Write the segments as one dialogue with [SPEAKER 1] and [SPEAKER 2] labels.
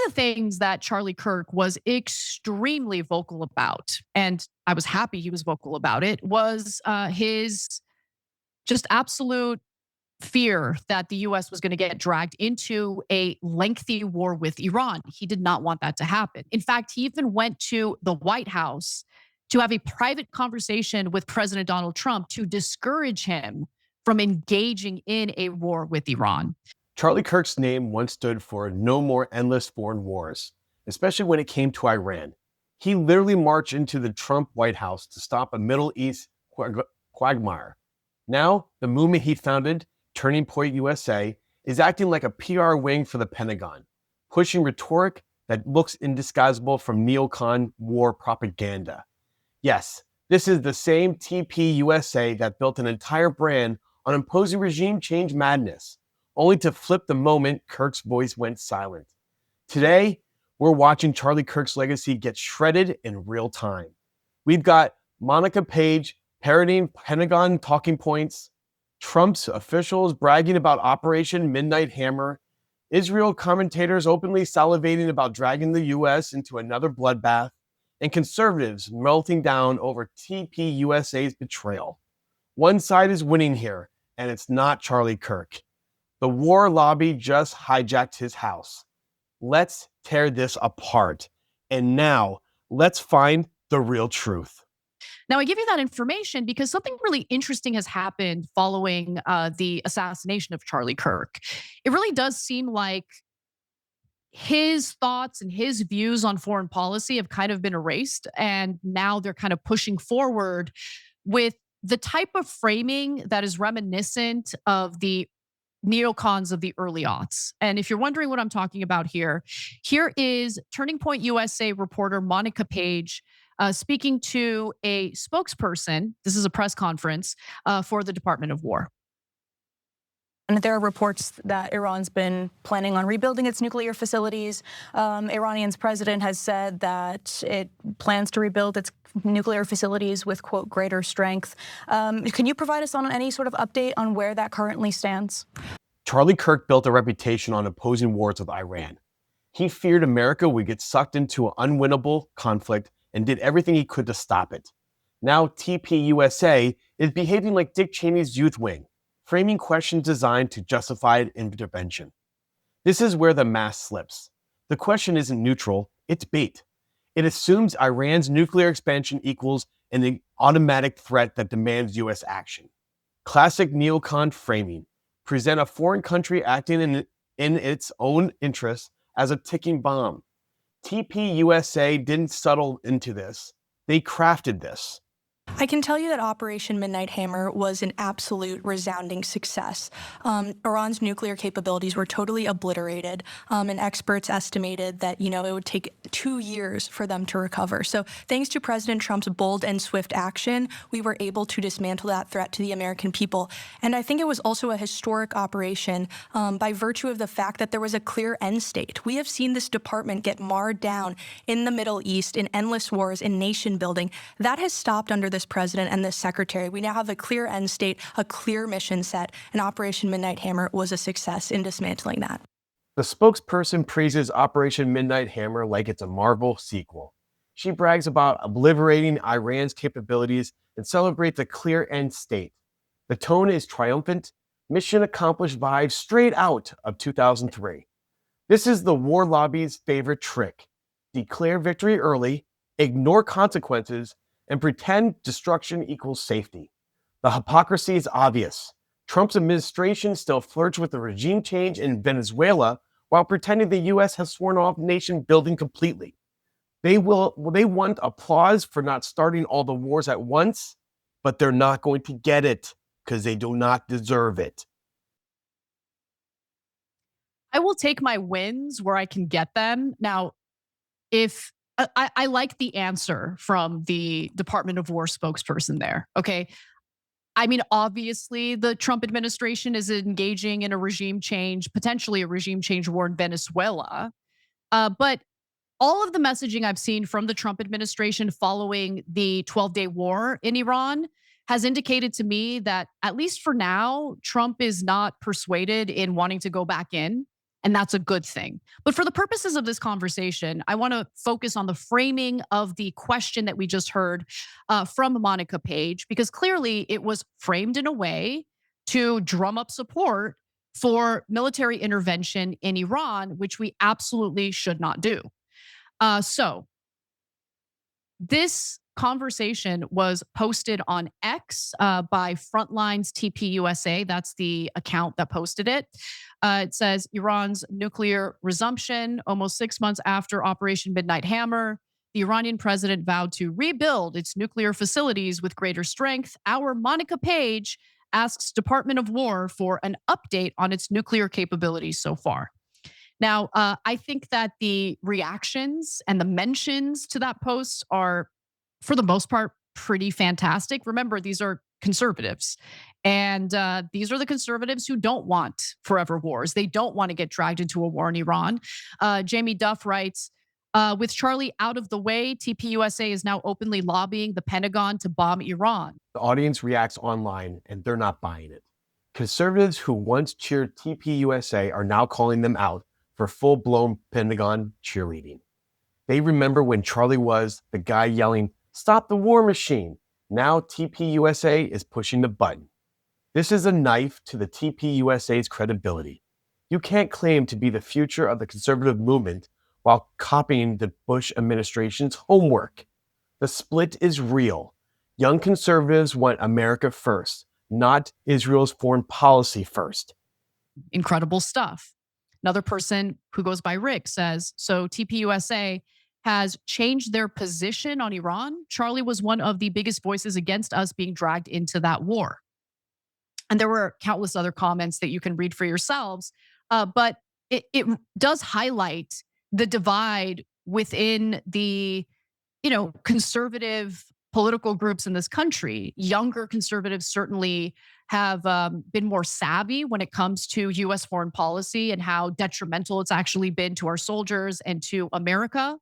[SPEAKER 1] of the things that Charlie Kirk was extremely vocal about, and I was happy he was vocal about it, was his just absolute fear that the US was going to get dragged into a lengthy war with Iran. He did not want that to happen. In fact, he even went to the White House to have a private conversation with President Donald Trump to discourage him from engaging in a war with Iran.
[SPEAKER 2] Charlie Kirk's name once stood for no more endless foreign wars, especially when it came to Iran. He literally marched into the Trump White House to stop a Middle East quagmire. Now, the movement he founded, Turning Point USA, is acting like a PR wing for the Pentagon, pushing rhetoric that looks indisguisable from neocon war propaganda. Yes, this is the same TPUSA that built an entire brand on imposing regime change madness, only to flip the moment Kirk's voice went silent. Today, we're watching Charlie Kirk's legacy get shredded in real time. We've got Monica Page parodying Pentagon talking points, Trump's officials bragging about Operation Midnight Hammer, Israel commentators openly salivating about dragging the US into another bloodbath, and conservatives melting down over TPUSA's betrayal. One side is winning here, and it's not Charlie Kirk. The war lobby just hijacked his house. Let's tear this apart. And now, let's find the real truth.
[SPEAKER 1] Now, I give you that information because something really interesting has happened following the assassination of Charlie Kirk. It really does seem like his thoughts and his views on foreign policy have kind of been erased. And now they're kind of pushing forward with the type of framing that is reminiscent of the neocons of the early aughts. And if you're wondering what I'm talking about here, here is Turning Point USA reporter Monica Page speaking to a spokesperson. This is a press conference for the Department of War.
[SPEAKER 3] And there are reports that Iran's been planning on rebuilding its nuclear facilities. Iranian's president has said that it plans to rebuild its nuclear facilities with, quote, greater strength. Can you provide us on any sort of update on where that currently stands?
[SPEAKER 2] Charlie Kirk built a reputation on opposing wars with Iran. He feared America would get sucked into an unwinnable conflict and did everything he could to stop it. Now TPUSA is behaving like Dick Cheney's youth wing, framing questions designed to justify intervention. This is where the mask slips. The question isn't neutral, it's bait. It assumes Iran's nuclear expansion equals an automatic threat that demands US action. Classic neocon framing. Present a foreign country acting in its own interests as a ticking bomb. TPUSA didn't settle into this. They crafted this.
[SPEAKER 3] I can tell you that Operation Midnight Hammer was an absolute resounding success. Iran's nuclear capabilities were totally obliterated, and experts estimated that, it would take 2 years for them to recover. So thanks to President Trump's bold and swift action, we were able to dismantle that threat to the American people. And I think it was also a historic operation by virtue of the fact that there was a clear end state. We have seen this department get marred down in the Middle East in endless wars, in nation building. That has stopped under this president and this secretary. We now have a clear end state, a clear mission set, and Operation Midnight Hammer was a success in dismantling that.
[SPEAKER 2] The spokesperson praises Operation Midnight Hammer like it's a Marvel sequel. She brags about obliterating Iran's capabilities and celebrates a clear end state. The tone is triumphant, mission accomplished vibes straight out of 2003. This is the war lobby's favorite trick. Declare victory early, ignore consequences, and pretend destruction equals safety. The hypocrisy is obvious. Trump's administration still flirts with the regime change in Venezuela while pretending the US has sworn off nation building completely. They want applause for not starting all the wars at once, but they're not going to get it because they do not deserve it.
[SPEAKER 1] I will take my wins where I can get them. Now, if I like the answer from the Department of War spokesperson there. Okay. I mean, obviously, the Trump administration is engaging in a regime change, potentially a regime change war in Venezuela. But all of the messaging I've seen from the Trump administration following the 12-day war in Iran has indicated to me that, at least for now, Trump is not persuaded in wanting to go back in And that's a good thing. But for the purposes of this conversation, I want to focus on the framing of the question that we just heard from Monica Page, because clearly it was framed in a way to drum up support for military intervention in Iran, which we absolutely should not do. So this conversation was posted on X by Frontlines TPUSA. That's the account that posted it. It says Iran's nuclear resumption almost 6 months after Operation Midnight Hammer. The Iranian president vowed to rebuild its nuclear facilities with greater strength. Our Monica Page asks Department of War for an update on its nuclear capabilities so far. Now, I think that the reactions and the mentions to that post are, for the most part, pretty fantastic. Remember, these are conservatives. And these are the conservatives who don't want forever wars. They don't want to get dragged into a war in Iran. Jamie Duff writes, with Charlie out of the way, TPUSA is now openly lobbying the Pentagon to bomb Iran.
[SPEAKER 2] The audience reacts online, and they're not buying it. Conservatives who once cheered TPUSA are now calling them out for full-blown Pentagon cheerleading. They remember when Charlie was the guy yelling, "Stop the war machine." Now TPUSA is pushing the button. This is a knife to the TPUSA's credibility. You can't claim to be the future of the conservative movement while copying the Bush administration's homework. The split is real. Young conservatives want America first, not Israel's foreign policy first.
[SPEAKER 1] Incredible stuff. Another person who goes by Rick says, so TPUSA has changed their position on Iran. Charlie was one of the biggest voices against us being dragged into that war. And there were countless other comments that you can read for yourselves. But it does highlight the divide within the, conservative political groups in this country. Younger conservatives certainly have been more savvy when it comes to US foreign policy and how detrimental it's actually been to our soldiers and to America.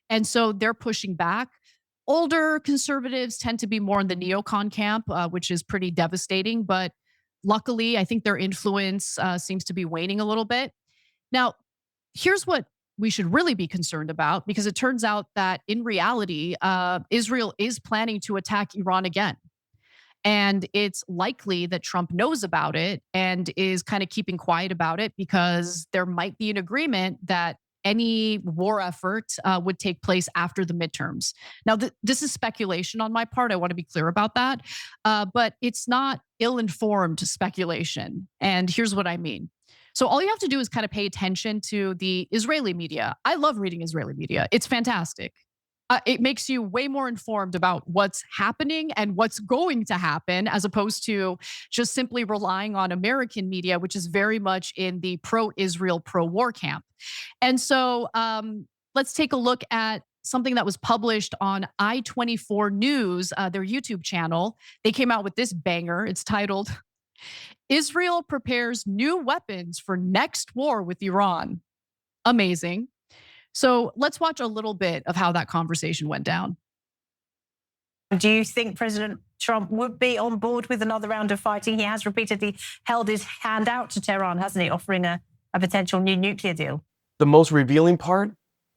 [SPEAKER 1] And so they're pushing back. Older conservatives tend to be more in the neocon camp, which is pretty devastating. But luckily, I think their influence seems to be waning a little bit. Now, here's what we should really be concerned about, because it turns out that in reality, Israel is planning to attack Iran again. And it's likely that Trump knows about it and is kind of keeping quiet about it because there might be an agreement that any war effort would take place after the midterms. Now, this is speculation on my part. I want to be clear about that. But it's not ill-informed speculation. And here's what I mean. So all you have to do is kind of pay attention to the Israeli media. I love reading Israeli media. It's fantastic. It makes you way more informed about what's happening and what's going to happen, as opposed to just simply relying on American media, which is very much in the pro-Israel, pro-war camp. And so let's take a look at something that was published on I-24 News, their YouTube channel. They came out with this banger. It's titled, Israel Prepares New Weapons for Next War with Iran. Amazing. So let's watch a little bit of how that conversation went down.
[SPEAKER 4] Do you think President Trump would be on board with another round of fighting? He has repeatedly held his hand out to Tehran, hasn't he, offering a potential new nuclear deal?
[SPEAKER 2] The most revealing part,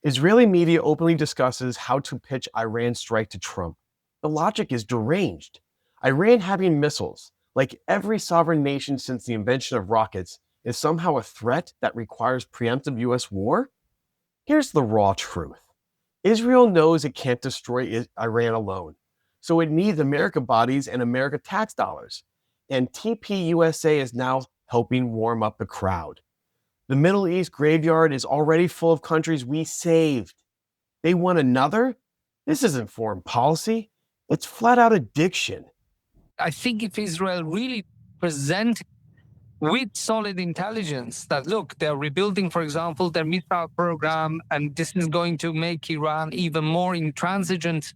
[SPEAKER 2] Israeli media openly discusses how to pitch Iran's strike to Trump. The logic is deranged. Iran having missiles, like every sovereign nation since the invention of rockets, is somehow a threat that requires preemptive US war? Here's the raw truth. Israel knows it can't destroy Iran alone, so it needs American bodies and American tax dollars. And TPUSA is now helping warm up the crowd. The Middle East graveyard is already full of countries we saved. They want another? This isn't foreign policy. It's flat out addiction.
[SPEAKER 5] I think if Israel really present with solid intelligence that, look, they're rebuilding, for example, their missile program, and this is going to make Iran even more intransigent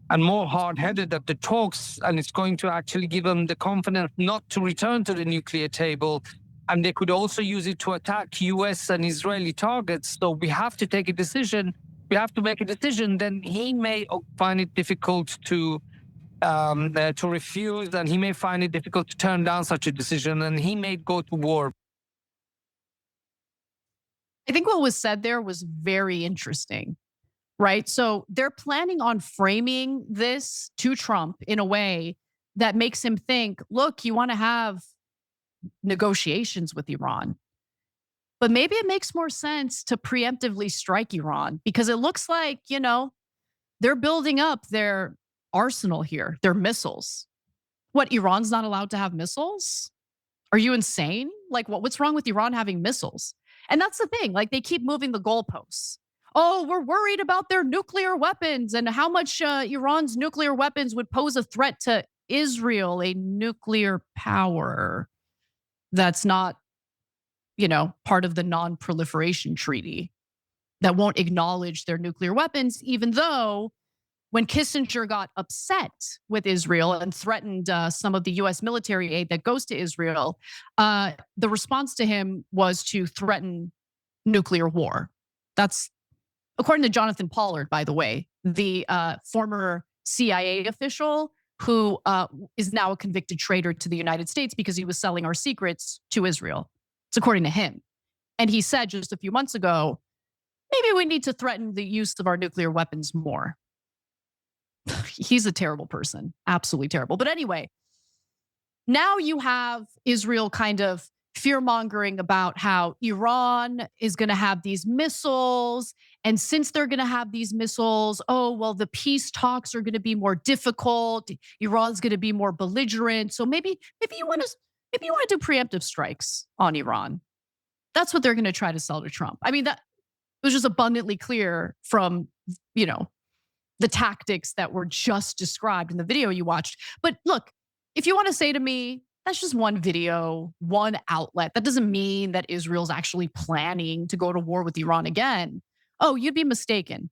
[SPEAKER 5] and more hard-headed at the talks, and it's going to actually give them the confidence not to return to the nuclear table, and they could also use it to attack US and Israeli targets. So we have to take a decision. We have to make a decision. Then he may find it difficult to refuse, and he may find it difficult to turn down such a decision, and he may go to war.
[SPEAKER 1] I think what was said there was very interesting, right? So they're planning on framing this to Trump in a way that makes him think, look, you want to have negotiations with Iran, but maybe it makes more sense to preemptively strike Iran because it looks like, they're building up their arsenal here, their missiles. What, Iran's not allowed to have missiles? Are you insane? Like, what's wrong with Iran having missiles? And that's the thing. Like, they keep moving the goalposts. Oh, we're worried about their nuclear weapons and how much Iran's nuclear weapons would pose a threat to Israel, a nuclear power that's not, part of the non-proliferation treaty, that won't acknowledge their nuclear weapons, even though when Kissinger got upset with Israel and threatened some of the US military aid that goes to Israel, the response to him was to threaten nuclear war. That's according to Jonathan Pollard, by the way, the former CIA official who is now a convicted traitor to the United States because he was selling our secrets to Israel. It's according to him. And he said just a few months ago, maybe we need to threaten the use of our nuclear weapons more. He's a terrible person, absolutely terrible. But anyway, now you have Israel kind of fear-mongering about how Iran is going to have these missiles. And since they're going to have these missiles, the peace talks are going to be more difficult. Iran's going to be more belligerent. So maybe you want to do preemptive strikes on Iran. That's what they're going to try to sell to Trump. I mean, that was just abundantly clear from, the tactics that were just described in the video you watched. But look, if you want to say to me, that's just one video, one outlet, that doesn't mean that Israel's actually planning to go to war with Iran again. Oh, you'd be mistaken.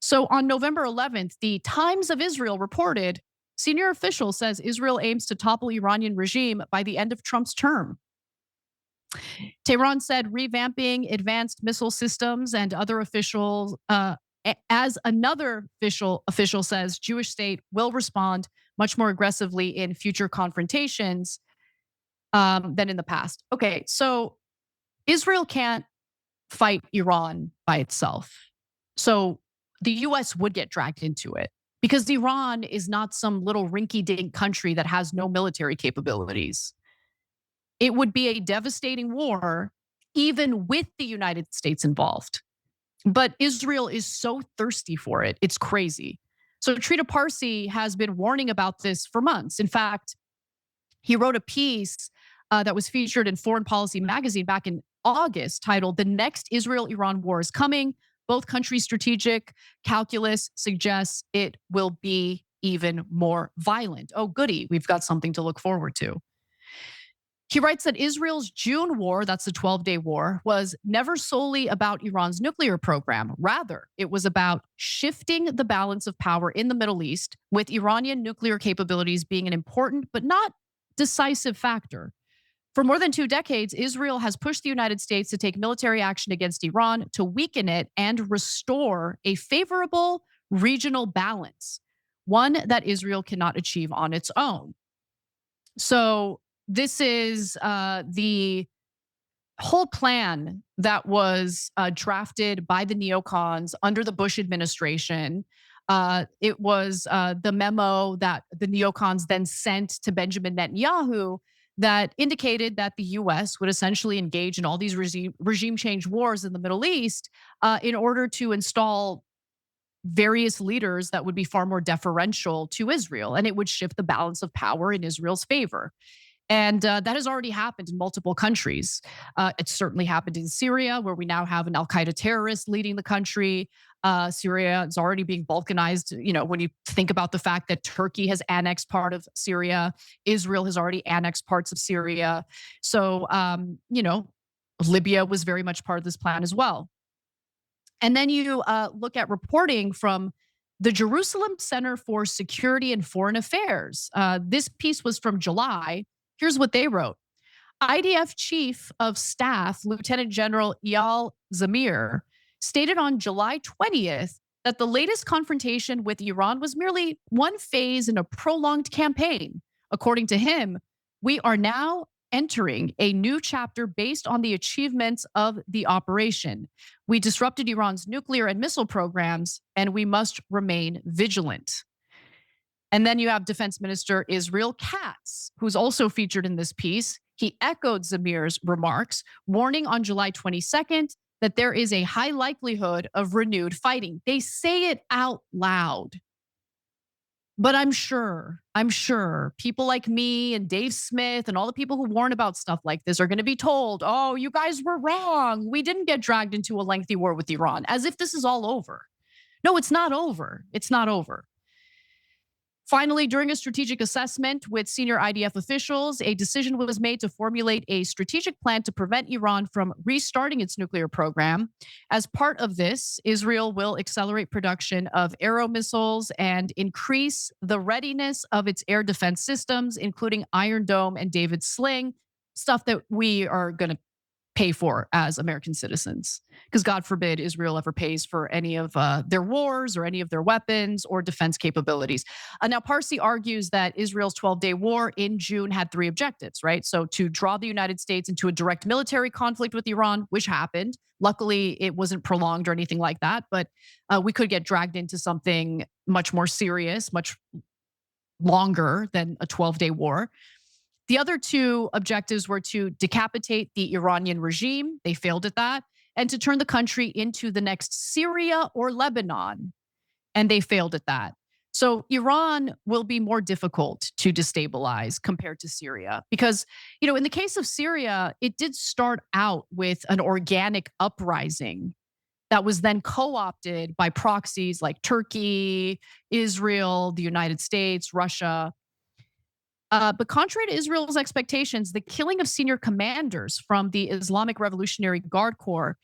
[SPEAKER 1] So on November 11th, the Times of Israel reported, senior official says Israel aims to topple Iranian regime by the end of Trump's term. Tehran said revamping advanced missile systems and other officials, as another official says, Jewish state will respond much more aggressively in future confrontations than in the past. Okay, so Israel can't fight Iran by itself. So the US would get dragged into it because Iran is not some little rinky-dink country that has no military capabilities. It would be a devastating war, even with the United States involved. But Israel is so thirsty for it. It's crazy. So Trita Parsi has been warning about this for months. In fact, he wrote a piece that was featured in Foreign Policy magazine back in August titled, "The Next Israel-Iran War is Coming. Both countries' strategic calculus suggests it will be even more violent." Oh, goody. We've got something to look forward to. He writes that Israel's June war, that's the 12-day war, was never solely about Iran's nuclear program. Rather, it was about shifting the balance of power in the Middle East, with Iranian nuclear capabilities being an important but not decisive factor. For more than 2 decades, Israel has pushed the United States to take military action against Iran to weaken it and restore a favorable regional balance, one that Israel cannot achieve on its own. So this is the whole plan that was drafted by the neocons under the Bush administration. It was the memo that the neocons then sent to Benjamin Netanyahu that indicated that the US would essentially engage in all these regime change wars in the Middle East in order to install various leaders that would be far more deferential to Israel, and it would shift the balance of power in Israel's favor. And that has already happened in multiple countries. It's certainly happened in Syria, where we now have an al-Qaeda terrorist leading the country. Syria is already being balkanized. When you think about the fact that Turkey has annexed part of Syria, Israel has already annexed parts of Syria. So, Libya was very much part of this plan as well. And then you look at reporting from the Jerusalem Center for Security and Foreign Affairs. This piece was from July. Here's what they wrote. IDF Chief of Staff, Lieutenant General Eyal Zamir, stated on July 20th that the latest confrontation with Iran was merely one phase in a prolonged campaign. According to him, we are now entering a new chapter based on the achievements of the operation. We disrupted Iran's nuclear and missile programs, and we must remain vigilant. And then you have Defense Minister Israel Katz, who's also featured in this piece. He echoed Zamir's remarks, warning on July 22nd that there is a high likelihood of renewed fighting. They say it out loud. But I'm sure people like me and Dave Smith and all the people who warn about stuff like this are going to be told, oh, you guys were wrong. We didn't get dragged into a lengthy war with Iran, as if this is all over. No, it's not over. It's not over. Finally, during a strategic assessment with senior IDF officials, a decision was made to formulate a strategic plan to prevent Iran from restarting its nuclear program. As part of this, Israel will accelerate production of Arrow missiles and increase the readiness of its air defense systems, including Iron Dome and David's Sling, stuff that we are going to pay for as American citizens. Because God forbid Israel ever pays for any of their wars or any of their weapons or defense capabilities. Now, Parsi argues that Israel's 12-day war in June had three objectives, right? So to draw the United States into a direct military conflict with Iran, which happened. Luckily, it wasn't prolonged or anything like that, but we could get dragged into something much more serious, much longer than a 12-day war. The other two objectives were to decapitate the Iranian regime. They failed at that. And to turn the country into the next Syria or Lebanon. And they failed at that. So Iran will be more difficult to destabilize compared to Syria. Because, in the case of Syria, it did start out with an organic uprising that was then co-opted by proxies like Turkey, Israel, the United States, Russia. But contrary to Israel's expectations, the killing of senior commanders from the Islamic Revolutionary Guard Corps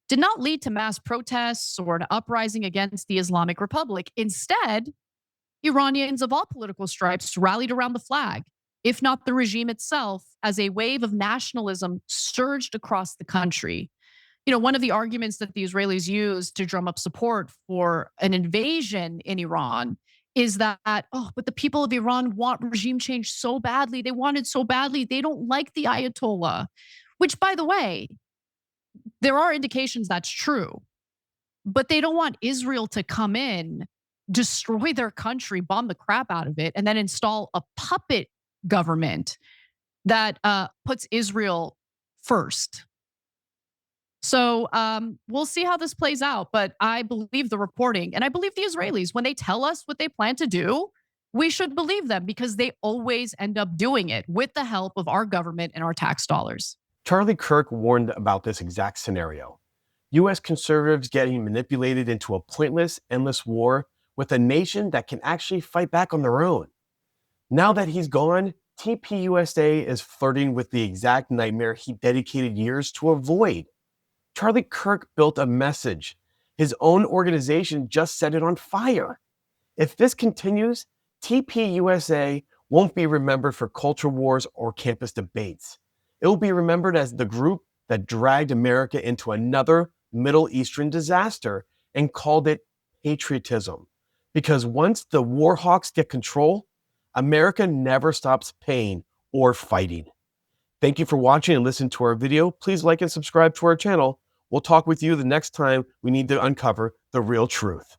[SPEAKER 1] did not lead to mass protests or an uprising against the Islamic Republic. Instead, Iranians of all political stripes rallied around the flag, if not the regime itself, as a wave of nationalism surged across the country. One of the arguments that the Israelis used to drum up support for an invasion in Iran is that, but the people of Iran want regime change so badly. They want it so badly. They don't like the Ayatollah, which, by the way, there are indications that's true. But they don't want Israel to come in, destroy their country, bomb the crap out of it, and then install a puppet government that puts Israel first. So we'll see how this plays out. But I believe the reporting, and I believe the Israelis. When they tell us what they plan to do, we should believe them because they always end up doing it with the help of our government and our tax dollars.
[SPEAKER 2] Charlie Kirk warned about this exact scenario. U.S. conservatives getting manipulated into a pointless, endless war with a nation that can actually fight back on their own. Now that he's gone, TPUSA is flirting with the exact nightmare he dedicated years to avoid. Charlie Kirk built a message. His own organization just set it on fire. If this continues, TPUSA won't be remembered for culture wars or campus debates. It will be remembered as the group that dragged America into another Middle Eastern disaster and called it patriotism. Because once the war hawks get control, America never stops paying or fighting. Thank you for watching and listening to our video. Please like and subscribe to our channel. We'll talk with you the next time we need to uncover the real truth.